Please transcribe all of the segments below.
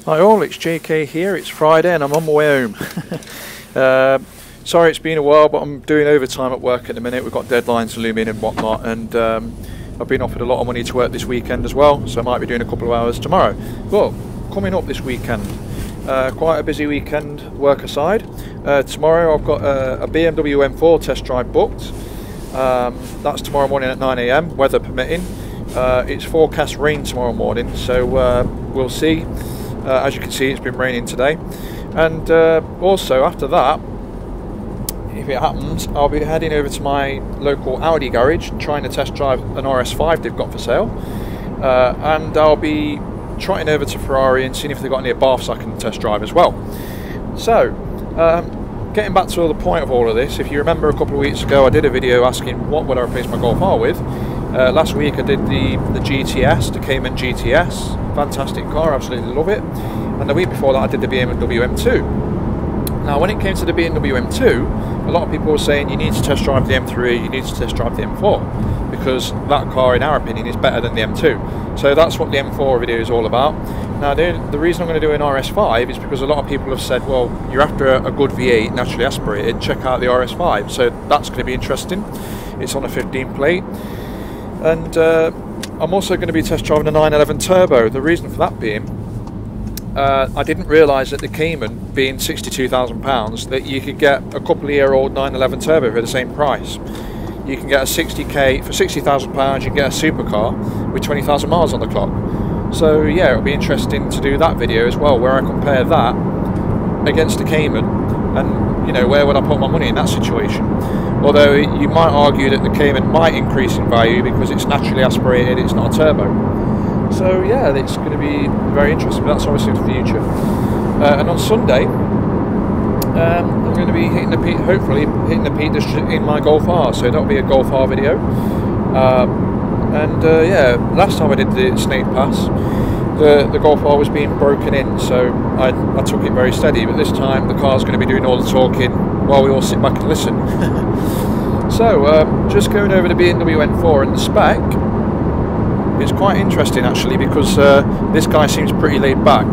Hi all, it's JK here. It's Friday and I'm on my way home. Sorry it's been a while, but I'm doing overtime at work at the minute. We've got deadlines looming and whatnot, and I've been offered a lot of money to work this weekend as well, so I might be doing a couple of hours tomorrow. But coming up this weekend, quite a busy weekend work aside. Tomorrow I've got a BMW M4 test drive booked. That's tomorrow morning at 9 AM, weather permitting. It's forecast rain tomorrow morning, so we'll see. As you can see, it's been raining today. And also after that, if it happens, I'll be heading over to my local Audi garage and trying to test drive an RS5 they've got for sale. And I'll be trotting over to Ferrari and seeing if they've got any baths I can test drive as well. So, getting back to the point of all of this, if you remember a couple of weeks ago I did a video asking what would I replace my Golf R with. Last week I did the GTS, the Cayman GTS, fantastic car, absolutely love it. And the week before that I did the BMW M2. Now when it came to the BMW M2, a lot of people were saying you need to test drive the M3, you need to test drive the M4, because that car in our opinion is better than the M2. So that's what the M4 video is all about. Now the reason I'm going to do an RS5 is because a lot of people have said, well, you're after a good V8 naturally aspirated, check out the RS5. So that's going to be interesting. It's on a 15 plate. And I'm also going to be test driving a 911 Turbo. The reason for that being, I didn't realise that the Cayman, being £62,000, that you could get a couple of year old 911 Turbo for the same price. You can get a 60k for £60,000. You can get a supercar with 20,000 miles on the clock. So yeah, it'll be interesting to do that video as well, where I compare that against the Cayman, and you know, where would I put my money in that situation. Although you might argue that the Cayman might increase in value because it's naturally aspirated, it's not a turbo. So yeah, it's going to be very interesting, but that's obviously the future. And on Sunday, I'm going to be hitting the peak, hopefully hitting the peak in my Golf R, so that'll be a Golf R video. Yeah, last time I did the Snake Pass, the Golf R was being broken in, so I took it very steady, but this time the car's going to be doing all the talking while we all sit back and listen. So, just going over the BMW M4 and the spec, it's quite interesting actually, because this guy seems pretty laid back.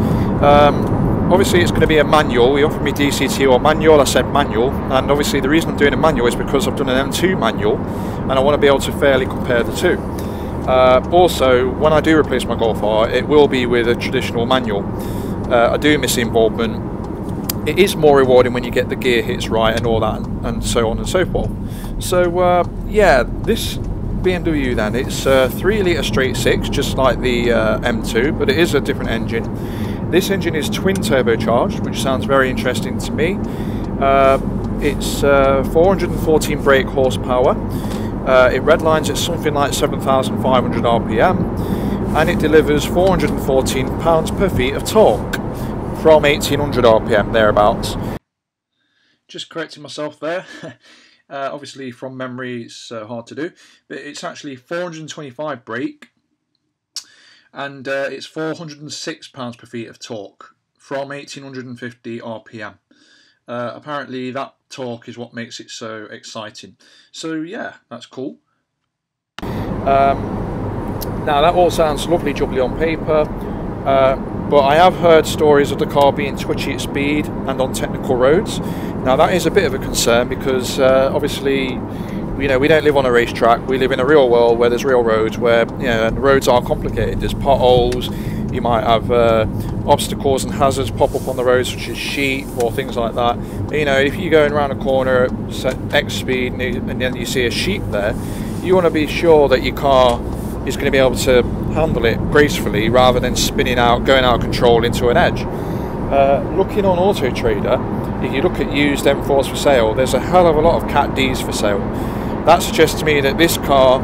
Obviously it's going to be a manual. He offered me DCT or manual, I said manual, and obviously the reason I'm doing a manual is because I've done an M2 manual and I want to be able to fairly compare the two. Also, when I do replace my Golf R, it will be with a traditional manual. I do miss the involvement. It is more rewarding when you get the gear hits right and all that, and so on and so forth. So yeah, this BMW then, it's 3 litre straight 6, just like the M2, but it is a different engine. This engine is twin turbocharged, which sounds very interesting to me. It's 414 brake horsepower. It redlines at something like 7,500 RPM, and it delivers 414 pounds per feet of torque from 1,800 RPM thereabouts. Just correcting myself there. Obviously from memory it's hard to do, but it's actually 425 brake, and it's 406 pounds per feet of torque from 1,850 RPM. Apparently that torque is what makes it so exciting. So yeah, that's cool. Now that all sounds lovely jubbly on paper, but I have heard stories of the car being twitchy at speed and on technical roads. Now that is a bit of a concern, because obviously, you know, we don't live on a racetrack. We live in a real world where there's real roads, where, you know, and the roads are complicated. There's potholes, you might have obstacles and hazards pop up on the road, such as sheep or things like that. You know, if you're going around a corner at X speed and then you see a sheep there, you want to be sure that your car is going to be able to handle it gracefully, rather than spinning out, going out of control into an edge. Looking on Auto Trader, if you look at used M4s for sale, there's a hell of a lot of Cat Ds for sale. That suggests to me that this car,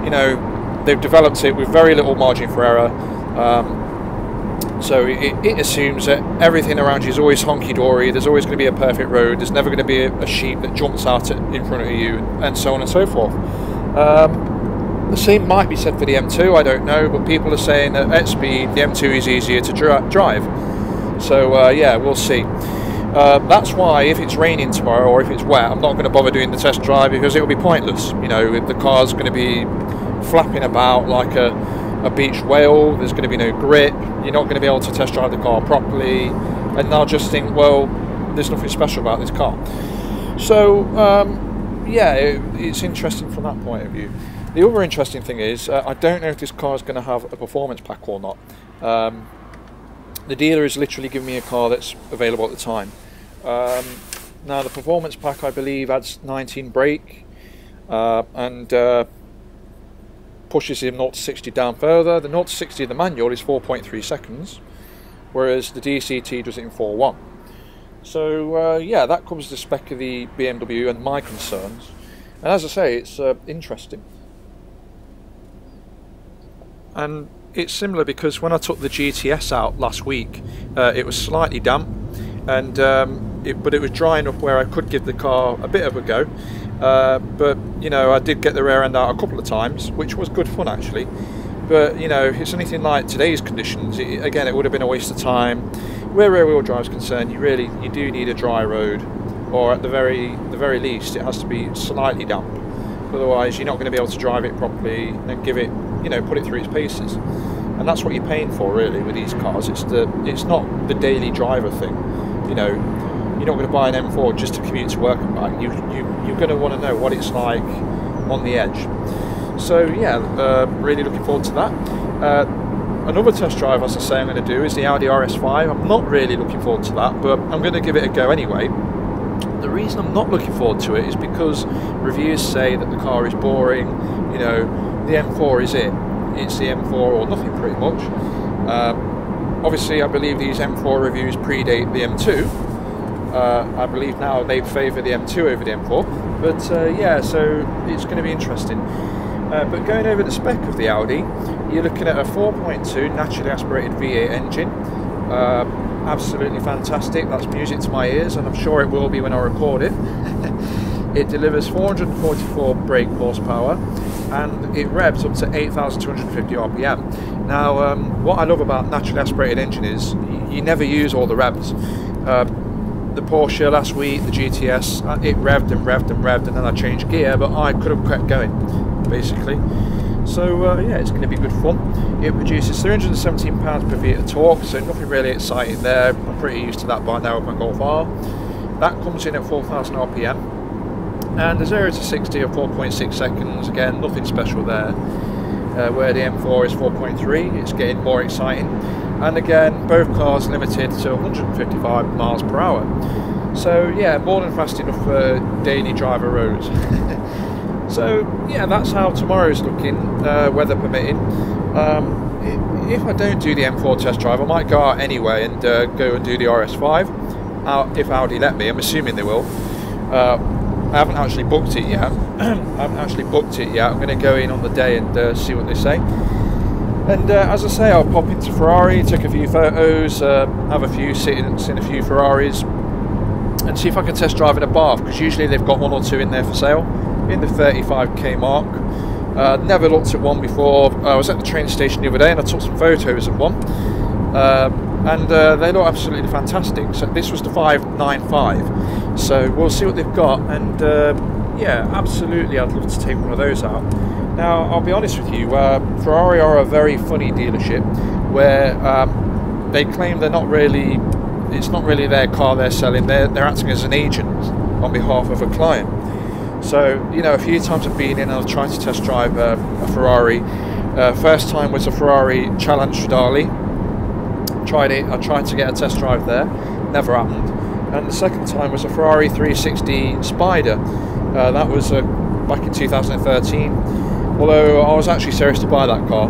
you know, they've developed it with very little margin for error. So it assumes that everything around you is always honky-dory, there's always going to be a perfect road, there's never going to be a sheep that jumps out in front of you, and so on and so forth. The same might be said for the M2, I don't know, but people are saying that at speed the M2 is easier to drive. So yeah, we'll see. That's why if it's raining tomorrow or if it's wet, I'm not going to bother doing the test drive, because it will be pointless. You know, the car's going to be flapping about like a a beach whale, there's going to be no grip, you're not going to be able to test drive the car properly, and they'll just think, well, there's nothing special about this car. So yeah, it's interesting from that point of view. The other interesting thing is, I don't know if this car is going to have a performance pack or not. The dealer is literally giving me a car that's available at the time. Now the performance pack, I believe, adds 19 brake and pushes him 0 to 60 down further. The 0 to 60 of the manual is 4.3 seconds, whereas the DCT does it in 4.1. So yeah, that covers the spec of the BMW and my concerns. And as I say, it's interesting. And it's similar because when I took the GTS out last week, it was slightly damp, and but it was dry enough where I could give the car a bit of a go. But you know, I did get the rear end out a couple of times, which was good fun actually. But you know, if it's anything like today's conditions, again, it would have been a waste of time. Where rear-wheel drive is concerned, you do need a dry road, or at the very least, it has to be slightly damp. Otherwise, you're not going to be able to drive it properly and give it, you know, put it through its paces. And that's what you're paying for, really, with these cars. It's not the daily driver thing. You know, you're not going to buy an M4 just to commute to work and back. You're going to want to know what it's like on the edge. So yeah, really looking forward to that. Another test drive, as I say, I'm going to do is the Audi RS5. I'm not really looking forward to that, but I'm going to give it a go anyway. The reason I'm not looking forward to it is because reviews say that the car is boring. You know, the M4 is it. It's the M4 or nothing, pretty much. Obviously, I believe these M4 reviews predate the M2. I believe now they favour the M2 over the M4. But yeah, so it's going to be interesting. But going over the spec of the Audi, you're looking at a 4.2 naturally aspirated V8 engine. Absolutely fantastic. That's music to my ears, and I'm sure it will be when I record it. It delivers 444 brake horsepower, and it revs up to 8,250 RPM. Now, what I love about naturally aspirated engine is you never use all the revs. The Porsche last week, the GTS, it revved and revved and revved, and then I changed gear, but I could have kept going, basically. So yeah, it's going to be good fun. It produces 317 pounds per feet of torque, so nothing really exciting there. I'm pretty used to that by now with my Golf R. That comes in at 4,000 RPM, and the 0 to 60 of 4.6 seconds. Again, nothing special there. Where the M4 is 4.3, it's getting more exciting. And again, both cars limited to 155 miles per hour. So yeah, more than fast enough for daily driver roads. So yeah, that's how tomorrow's looking, weather permitting. If I don't do the M4 test drive, I might go out anyway and go and do the RS5, if Audi let me. I'm assuming they will. I haven't actually booked it yet. I'm going to go in on the day and see what they say. And as I say, I'll pop into Ferrari, take a few photos, have a few sit-ins in a few Ferraris, and see if I can test drive in a Bath, because usually they've got one or two in there for sale, in the 35k mark. Never looked at one before. I was at the train station the other day and I took some photos of one, and they look absolutely fantastic. So this was the 595, so we'll see what they've got, and yeah, absolutely I'd love to take one of those out. Now, I'll be honest with you, Ferrari are a very funny dealership, where they claim they're not really, it's not really their car they're selling, they're acting as an agent on behalf of a client. So, you know, a few times I've been in and I've tried to test drive a Ferrari. First time was a Ferrari Challenge Stradale. I tried to get a test drive there, never happened. And the second time was a Ferrari 360 Spider. That was back in 2013. Although I was actually serious to buy that car.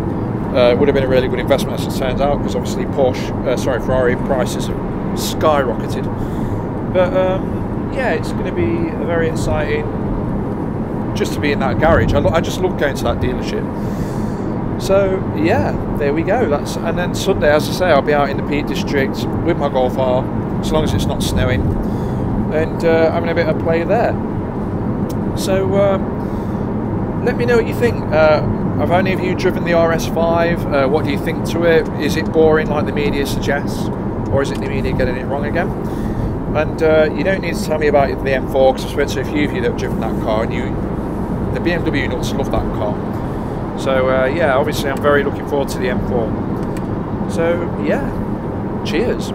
It would have been a really good investment, as it turns out, because obviously Ferrari prices have skyrocketed. But yeah, it's going to be a very exciting just to be in that garage. I just love going to that dealership. So yeah, there we go. And then Sunday, as I say, I'll be out in the Peak District with my Golf R, as long as it's not snowing, and having a bit of play there. So let me know what you think. Have any of you driven the RS5? What do you think to it? Is it boring like the media suggests, or is it the media getting it wrong again? And you don't need to tell me about the M4, because I've spoken to a few of you that have driven that car, and the BMW nuts love that car. So yeah, obviously I'm very looking forward to the M4. So yeah, cheers.